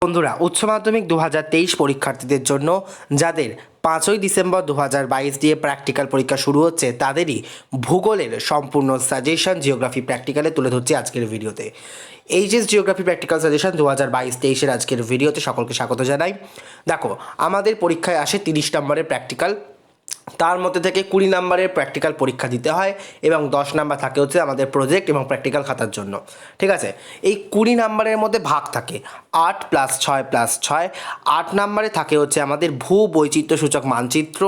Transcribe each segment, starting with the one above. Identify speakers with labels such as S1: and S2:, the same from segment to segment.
S1: বন্ধুরা, উচ্চ মাধ্যমিক 2023 পরীক্ষার্থীদের জন্য যাদের 5ই ডিসেম্বর 2022 দিয়ে প্র্যাকটিক্যাল পরীক্ষা শুরু হচ্ছে তাদেরই ভূগোলের সম্পূর্ণ সাজেশন জিওগ্রাফি প্র্যাকটিক্যালে তুলে ধরছি আজকের ভিডিওতে। এইচএস জিওগ্রাফি প্র্যাকটিক্যাল সাজেশন 2022-23 আজকের ভিডিওতে সকলকে স্বাগত জানাই। দেখো, আমাদের পরীক্ষায় আসে 30 নম্বরের প্র্যাকটিক্যাল, তার মধ্যে থেকে 20 নম্বরের প্র্যাকটিক্যাল পরীক্ষা দিতে হয় এবং 10 নাম্বার থাকে হচ্ছে আমাদের প্রজেক্ট এবং প্র্যাকটিক্যাল খাতার জন্য। ঠিক আছে, এই 20 নম্বরের মধ্যে ভাগ থাকে 8 + 6 + 6। 8 নম্বরে থাকে হচ্ছে আমাদের ভূ বৈচিত্র্যসূচক মানচিত্র,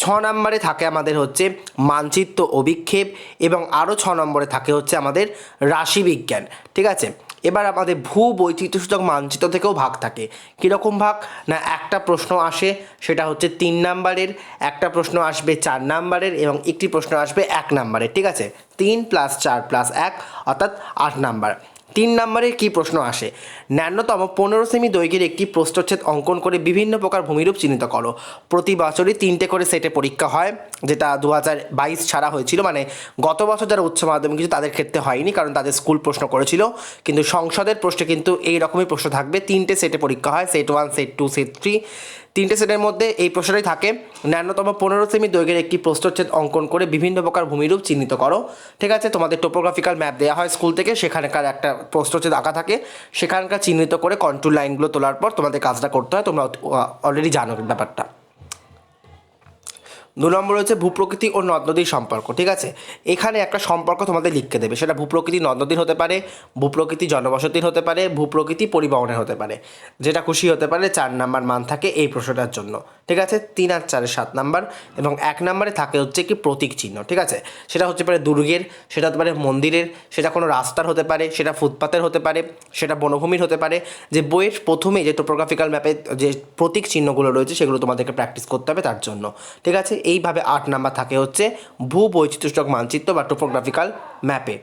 S1: 6 নম্বরে থাকে আমাদের হচ্ছে মানচিত্র অভিক্ষেপ এবং আরও 6 নম্বরে থাকে হচ্ছে আমাদের রাশিবিজ্ঞান। ঠিক আছে, এবার আমাদের ভূ বৈচিত্র্যসূচক মানচিত্র থেকেও ভাগ থাকে। কীরকম ভাগ না, একটা প্রশ্ন আসে সেটা হচ্ছে 3 নাম্বারের, একটা প্রশ্ন আসবে 4 নাম্বারের এবং একটি প্রশ্ন আসবে 1 নাম্বারের। ঠিক আছে, 3 + 4 + 1 অর্থাৎ 8 নাম্বার। 3 নম্বরের কী প্রশ্ন আসে, ন্যূনতম 15 সেমি দৈর্ঘ্যের একটি প্রস্থচ্ছেদ অঙ্কন করে বিভিন্ন প্রকার ভূমিরূপ চিহ্নিত করো। প্রতি বছরই 3টে করে সেটে পরীক্ষা হয়, যেটা 2022 ছাড়া হয়েছিল, মানে গত বছর যারা উচ্চ মাধ্যমিক কিছু তাদের ক্ষেত্রে হয়নি কারণ তাদের স্কুল প্রশ্ন করেছিল, কিন্তু সংসদের প্রশ্নে কিন্তু এই রকমই প্রশ্ন থাকবে। 3টে সেটে পরীক্ষা হয়, সেট 1, সেট 2, সেট 3। 3টে সেটের মধ্যে এই প্রশ্নটাই থাকে, ন্যূনতম 15 সেমি দৈর্ঘ্যের একটি প্রস্থচ্ছেদ অঙ্কন করে বিভিন্ন প্রকার ভূমিরূপ চিহ্নিত করো। ঠিক আছে, তোমাদের টোপোগ্রাফিক্যাল ম্যাপ দেওয়া হয় স্কুল থেকে, সেখানকার একটা প্রস্থচ্ছেদ আঁকা থাকে, সেখানকার চিহ্নিত করে কন্ট্রোল লাইনগুলো তোলার পর তোমাদের কাজটা করতে হয়। তোমরা অলরেডি জানো ব্যাপারটা। 2 নম্বর হচ্ছে ভূপ্রকৃতি ও নদ নদীর সম্পর্ক। ঠিক আছে, এখানে একটা সম্পর্ক তোমাদের লিখতে দেবে, সেটা ভূপ্রকৃতি নদ নদীর হতে পারে, ভূপ্রকৃতি জনবসতির হতে পারে, ভূপ্রকৃতি পরিবহনের হতে পারে, যেটা খুশি হতে পারে। 4 নাম্বার মান থাকে এই প্রশ্নটার জন্য। ঠিক আছে, 3 আর 4 7 নাম্বার এবং 1 নম্বরে থাকে হচ্ছে কি প্রতীক চিহ্ন। ঠিক আছে, সেটা হতে পারে দুর্গের, সেটা হতে পারে মন্দিরের, সেটা কোনো রাস্তার হতে পারে, সেটা ফুটপাতের হতে পারে, সেটা বনভূমির হতে পারে। যে বইয়ের প্রথমে যে টোপোগ্রাফিক্যাল ম্যাপে যে প্রতীক চিহ্নগুলো রয়েছে সেগুলো তোমাদেরকে প্র্যাকটিস করতে হবে তার জন্য। ঠিক আছে, এইভাবে 8 নাম্বার থাকে হচ্ছে ভূ বৈচিত্র্যসূচক মানচিত্র বা টোপোগ্রাফিক্যাল ম্যাপে।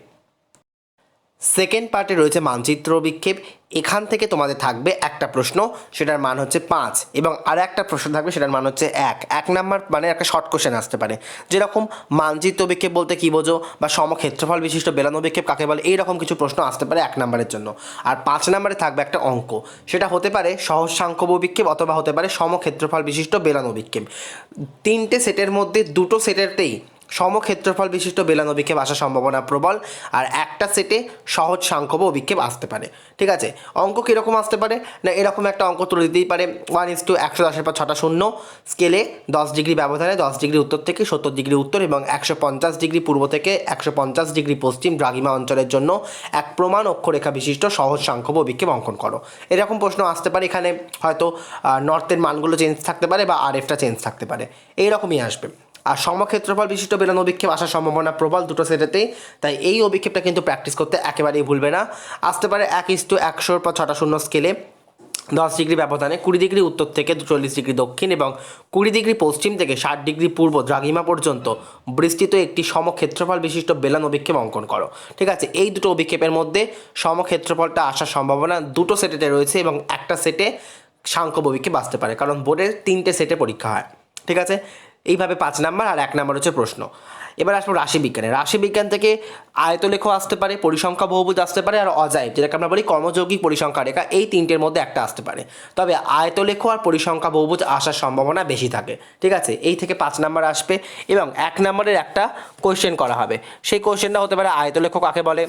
S1: সেকেন্ড পার্টে রয়েছে মানচিত্র বিক্ষেপ। এখান থেকে তোমাদের থাকবে একটা প্রশ্ন, সেটার মান হচ্ছে 5 এবং আর একটা প্রশ্ন থাকবে সেটার মান হচ্ছে 1 নাম্বার, মানে একটা শর্ট কোশ্চেন আসতে পারে, যেরকম মানচিত্র বিক্ষেপ বলতে কী বোঝো বা সমক্ষেত্রফল বিশিষ্ট বেলানো বিক্ষেপ কাকে বলে, এইরকম কিছু প্রশ্ন আসতে পারে 1 নাম্বারের জন্য। আর 5 নাম্বারে থাকবে একটা অঙ্ক, সেটা হতে পারে সহজ সাংখ্যব বিক্ষেপ অথবা হতে পারে সমক্ষেত্রফল বিশিষ্ট বেলানো বিক্ষেপ। 3টে সেটের মধ্যে 2টো সেটেরতেই সমক্ষেত্রফল বিশিষ্ট বেলানো বিক্ষেপ আসার সম্ভাবনা প্রবল, আর একটা সেটে সহজ সাংখ্যব বিক্ষেপ আসতে পারে। ঠিক আছে, অঙ্ক কীরকম আসতে পারে না, এরকম একটা অঙ্ক তুলে দিতেই পারে 1:110 পর 6টা শূন্য, স্কেলে 10 ডিগ্রি ব্যবধানে 10 ডিগ্রি উত্তর থেকে 70 ডিগ্রি উত্তর এবং 150 ডিগ্রি পূর্ব থেকে 150 ডিগ্রি পশ্চিম দ্রাঘিমা অঞ্চলের জন্য এক প্রমাণ অক্ষরেখা বিশিষ্ট সহজ সাংখ্যব বিক্ষেপ অঙ্কন করো। এরকম প্রশ্ন আসতে পারে। এখানে হয়তো নর্থের মানগুলো চেঞ্জ থাকতে পারে বা আরএফটা চেঞ্জ থাকতে পারে, এইরকমই আসবে। আর সমক্ষেত্রফল বিশিষ্ট বেলানো অভিক্ষেপ আসার সম্ভাবনা প্রবল 2টো সেটেতেই, তাই এই অভিক্ষেপটা কিন্তু প্র্যাকটিস করতে একেবারেই ভুলবে না। আসতে পারে 1:100 পর 6টা শূন্য, স্কেলে 10 ডিগ্রি ব্যবধানে 20 ডিগ্রি উত্তর থেকে 40 ডিগ্রি দক্ষিণ এবং 20 ডিগ্রি পশ্চিম থেকে 60 ডিগ্রি পূর্ব দ্রাঘিমা পর্যন্ত বিস্তৃত একটি সমক্ষেত্রফল বিশিষ্ট বেলানো অভিক্ষেপ অঙ্কন করো। ঠিক আছে, এই দুটো অভিক্ষেপের মধ্যে সমক্ষেত্রফলটা আসার সম্ভাবনা 2টো সেটেতে রয়েছে এবং একটা সেটে সাংখ্যব অভিক্ষেপ আসতে পারে, কারণ বোর্ডের 3টে সেটে পরীক্ষা হয়। ঠিক আছে, এইভাবে 5 নাম্বার আর 1 নাম্বার হচ্ছে প্রশ্ন। এবার আসবো রাশিবিজ্ঞানে। রাশিবিজ্ঞান থেকে আয়তলেখ আসতে পারে, পরিসংখ্যা বহুভুজ আসতে পারে, আর অজাইব যেটাকে আমরা বলি কর্মযৌগিক পরিসংখ্যা রেখা, এই 3টের মধ্যে একটা আসতে পারে। তবে আয়তলেখ আর পরিসংখ্যা বহুভুজ আসার সম্ভাবনা বেশি থাকে। ঠিক আছে, এই থেকে 5 নাম্বার আসবে এবং 1 নাম্বারের একটা কোয়েশ্চেন করা হবে। সেই কোয়েশ্চেনটা হতে পারে আয়তলেখ কাকে বলে,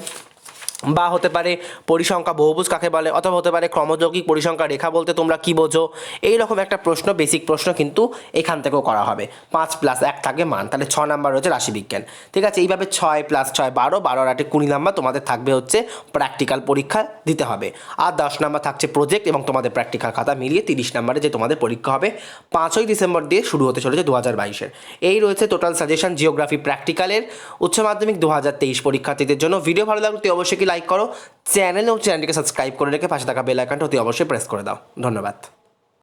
S1: বা হতে পারে পরিসংখ্যা বহুভুজ কাকে বলে, অথবা হতে পারে ক্রমযৌগিক পরিসংখ্যা রেখা বলতে তোমরা কী বোঝো। এইরকম একটা প্রশ্ন, বেসিক প্রশ্ন কিন্তু এখান থেকেও করা হবে। 5 + 1 থাকে মান, তাহলে 6 নাম্বার হচ্ছে রাশিবিজ্ঞান। ঠিক আছে, এইভাবে 6 + 6 12, 12 আর 8 20 নাম্বার তোমাদের থাকবে হচ্ছে প্র্যাকটিক্যাল পরীক্ষা দিতে হবে। আর 10 নাম্বার থাকছে প্রজেক্ট এবং তোমাদের প্র্যাকটিক্যাল খাতা মিলিয়ে 30 নাম্বারে যে তোমাদের পরীক্ষা হবে 5ই ডিসেম্বর দিয়ে শুরু হতে চলেছে 2022-এর। এই রয়েছে টোটাল সাজেশন জিওগ্রাফি প্র্যাকটিক্যালের উচ্চ মাধ্যমিক 2023 পরীক্ষার্থীদের জন্য। ভিডিও ভালো লাগলে তুই অবশ্যই লাইক করো, চ্যানেলটিকে সাবস্ক্রাইব করে রেখে পাশে থাকা বেল আইকনটা অতি অবশ্যই প্রেস করে দাও। ধন্যবাদ।